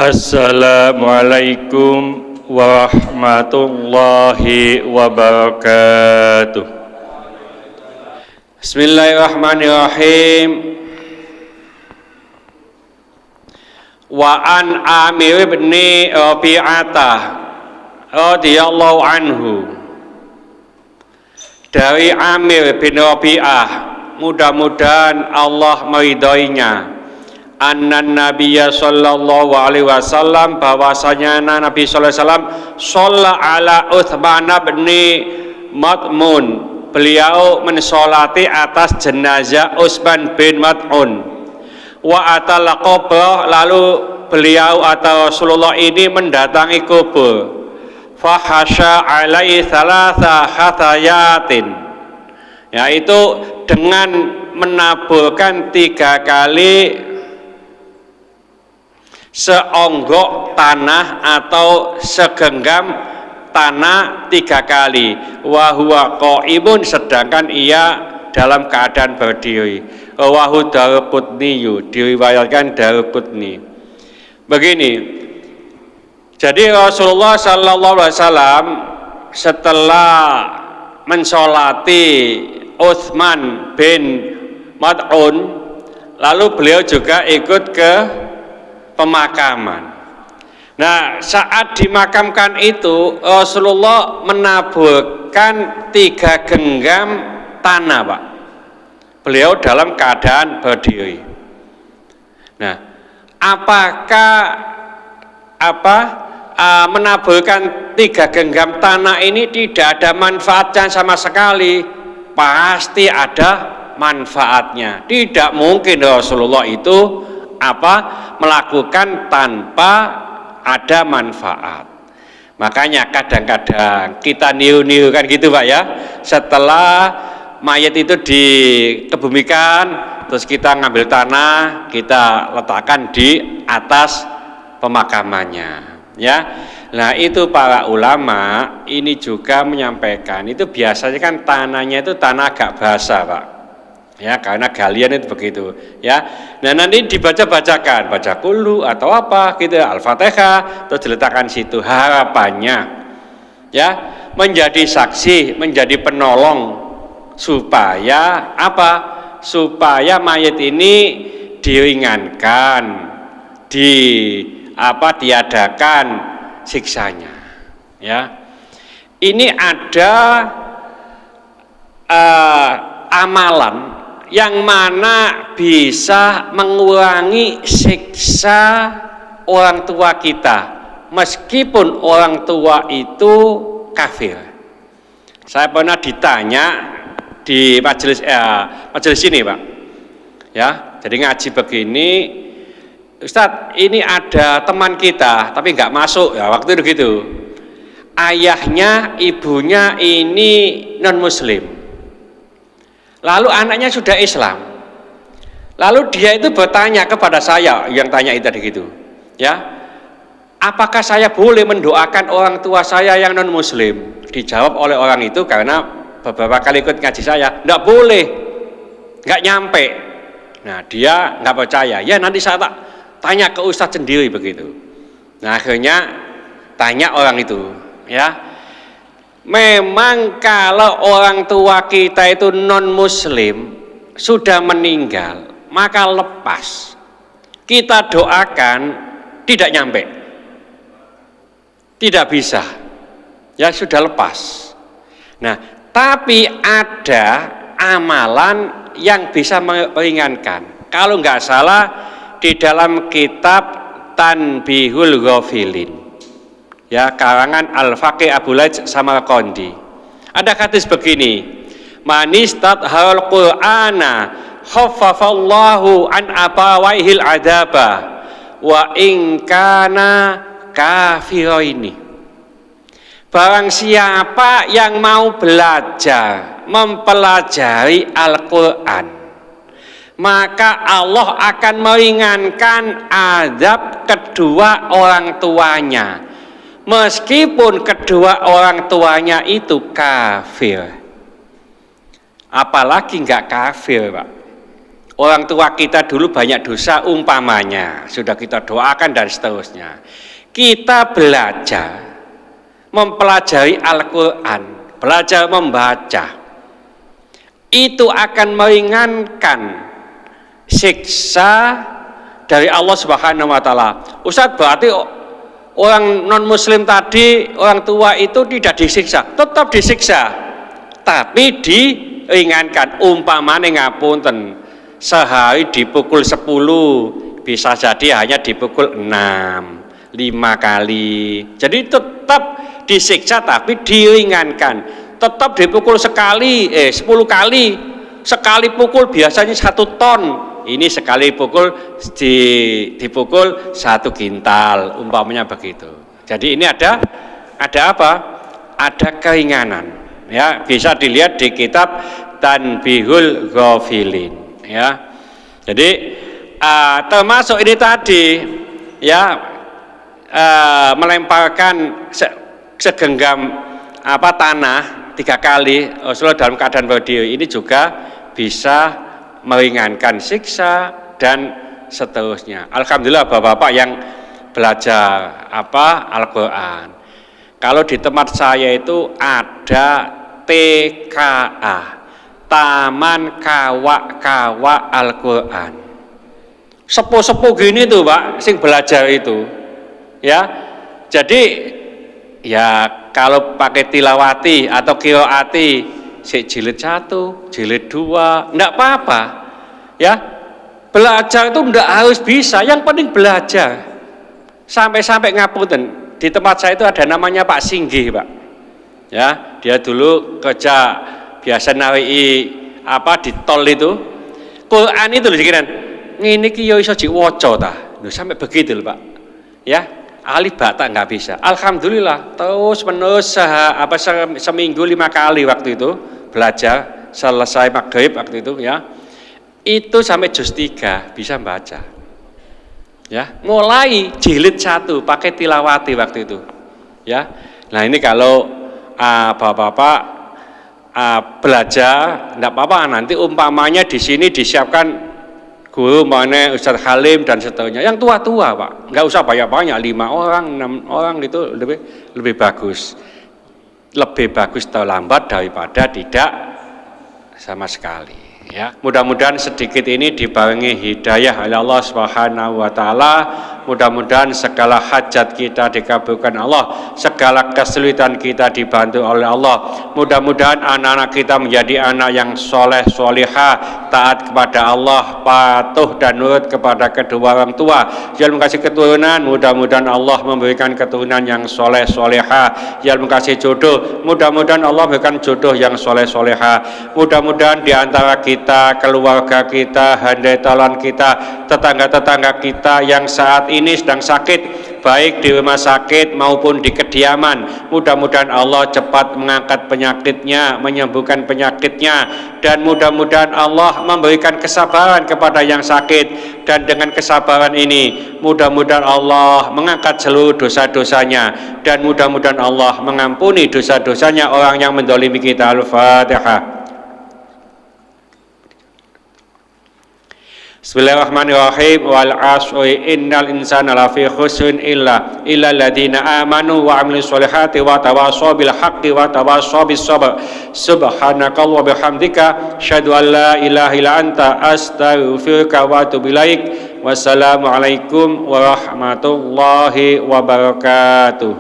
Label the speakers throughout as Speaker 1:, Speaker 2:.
Speaker 1: Assalamualaikum warahmatullahi wabarakatuh. Bismillahirrahmanirrahim. Wa an Amir bin Rabi'ah radhiyallahu anhu, dari Amir bin Rabi'ah, mudah-mudahan Allah meridhoinya, annan Nabiyya sallallahu alaihi wasallam, bahwasanya Nabi sallallahu alaihi wasallam shalla ala Utsman bin Mad'un, beliau mensolati atas jenazah Utsman bin Mad'un. Wa atal qabr, lalu beliau atau Rasulullah ini mendatangi kubur. Fahasya alaihi thalatha khatayatin, yaitu dengan menaburkan 3 kali seonggok tanah atau segenggam tanah 3 kali. Wa huwa qaimun, sedangkan ia dalam keadaan berdiri. Rawahu Daruqutni, diriwayatkan Daruqutni. Begini, jadi Rasulullah sallallahu alaihi wasallam setelah mensolati Utsman bin Mad'un, lalu beliau juga ikut ke pemakaman. Nah, saat dimakamkan itu Rasulullah menaburkan 3 genggam tanah, Pak. Beliau dalam keadaan berdiri. Nah, apakah menaburkan 3 genggam tanah ini tidak ada manfaatnya sama sekali? Pasti ada manfaatnya. Tidak mungkin Rasulullah itu melakukan tanpa ada manfaat. Makanya kadang-kadang kita niru-niru kan gitu, Pak ya. Setelah mayat itu dikebumikan, terus kita ngambil tanah, kita letakkan di atas pemakamannya, ya. Nah, itu para ulama ini juga menyampaikan, itu biasanya kan tanahnya itu tanah agak basah, Pak. Ya, karena galian itu begitu, ya. Nah, nanti dibaca-bacakan, baca qulu atau apa gitu, Al-Fatihah, terus diletakkan situ. Harapannya ya menjadi saksi, menjadi penolong, supaya supaya mayat ini diringankan, tiadakan siksanya, ya. Ini ada amalan yang mana bisa mengurangi siksa orang tua kita, meskipun orang tua itu kafir. Saya pernah ditanya di majelis ini, Pak, ya. Jadi ngaji begini, Ustadz, ini ada teman kita tapi nggak masuk, ya. Waktu itu gitu, ayahnya, ibunya ini non muslim, lalu anaknya sudah Islam. Lalu dia itu bertanya kepada saya, yang tanya itu tadi gitu, ya, apakah saya boleh mendoakan orang tua saya yang non muslim? Dijawab oleh orang itu, karena beberapa kali ikut ngaji saya, enggak boleh, enggak nyampe. Nah, dia enggak percaya. Ya, nanti saya tak tanya ke ustadz sendiri begitu. Nah, akhirnya tanya orang itu, ya. Memang kalau orang tua kita itu non muslim sudah meninggal, maka lepas kita doakan tidak nyampe, tidak bisa, ya, sudah lepas. Nah, tapi ada amalan yang bisa meringankan. Kalau nggak salah di dalam kitab Tanbihul Ghafilin, ya, karangan Al-Faqih Abu Laid Samarqandi, ada hadis begini: manistadharul Qur'ana khaffafallahu an abawaihil adaba wa in kana kafiraini. Barang siapa yang mau belajar, mempelajari Al-Quran, maka Allah akan meringankan azab kedua orang tuanya, meskipun kedua orang tuanya itu kafir. Apalagi enggak kafir, Pak. orang tua kita dulu banyak dosa umpamanya, sudah kita doakan dan seterusnya. Kita belajar mempelajari Al-Quran, belajar membaca, itu akan meringankan siksa dari Allah Subhanahu wa taala. Ustaz, berarti orang non muslim tadi, orang tua itu tidak disiksa? Tetap disiksa, tapi diringankan. Umpamane ngapunten, sehari dipukul 10, bisa jadi hanya dipukul 6, 5 kali. Jadi tetap disiksa tapi diringankan. Tetap dipukul sekali, 10 kali. Sekali pukul biasanya 1 ton. Ini sekali pukul dipukul 1 kintal, umpamanya begitu. Jadi ini ada apa? Ada keringanan. Ya, bisa dilihat di kitab Tanbihul Ghafilin. Ya, jadi termasuk ini tadi, ya, melemparkan segenggam tanah 3 kali Rasulullah dalam keadaan berdiri, ini juga bisa meringankan siksa dan seterusnya. Alhamdulillah bapak-bapak yang belajar Al-Quran. Kalau di tempat saya itu ada TKA, Taman Kawak-Kawak Al-Quran. Sepuh-sepuh gini tuh Pak, sing belajar itu. Ya, jadi ya kalau pakai tilawati atau qiraati, jilid 1, jilid 2, enggak apa-apa. Ya, belajar itu enggak harus bisa, yang penting belajar. Sampai-sampai ngapunten, di tempat saya itu ada namanya Pak Singgih, Pak. Ya, dia dulu kerja biasa nawai di tol itu. Quran itu lho dikiran. Ngene iki ya iso diwaca ta. Lho sampai begitu lho, Pak. Ya, alif bata nggak bisa. Alhamdulillah terus menerus seminggu 5 kali waktu itu belajar, selesai maghrib waktu itu, ya, itu sampai juz 3 bisa baca. Ya, mulai jilid 1 pakai tilawati waktu itu. Ya, nah ini kalau bapak-bapak belajar, enggak apa-apa, nanti umpamanya di sini disiapkan guru mana Ustadz Halim dan seterusnya, yang tua-tua Pak, nggak usah banyak-banyak, 5 orang, 6 orang, itu lebih bagus, terlambat daripada tidak sama sekali. Ya, mudah-mudahan sedikit ini dibarengi hidayah oleh Allah Subhanahu wa taala. Mudah-mudahan segala hajat kita dikabulkan Allah, segala kesulitan kita dibantu oleh Allah. Mudah-mudahan anak-anak kita menjadi anak yang soleh solihah, taat kepada Allah, patuh dan nurut kepada kedua orang tua. Jangan kasih keturunan, mudah-mudahan Allah memberikan keturunan yang soleh solihah. Jangan kasih jodoh, mudah-mudahan Allah memberikan jodoh yang soleh solihah. Mudah-mudahan di antara kita, keluarga kita, handai talan kita, tetangga-tetangga kita yang saat ini sedang sakit, baik di rumah sakit maupun di kediaman, mudah-mudahan Allah cepat mengangkat penyakitnya, menyembuhkan penyakitnya, dan mudah-mudahan Allah memberikan kesabaran kepada yang sakit, dan dengan kesabaran ini mudah-mudahan Allah mengangkat seluruh dosa-dosanya, dan mudah-mudahan Allah mengampuni dosa-dosanya orang yang mendolimi kita. Al-Fatihah. Bismillahirrahmanirrahim. Wal 'ashri innal insana lafi khusrin illa alladziina aamanu wa 'amilus sholihati wa tawashaw bil haqqi wa tawashaw bis sabr. Subhanakallahumma wa bihamdika asyhadu an la ilaha illa anta astaghfiruka wa atubu ilaik. Wassalamualaikum warahmatullahi wabarakatuh.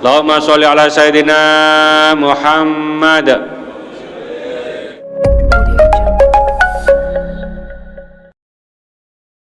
Speaker 1: Allahumma sholli ala sayyidina Muhammad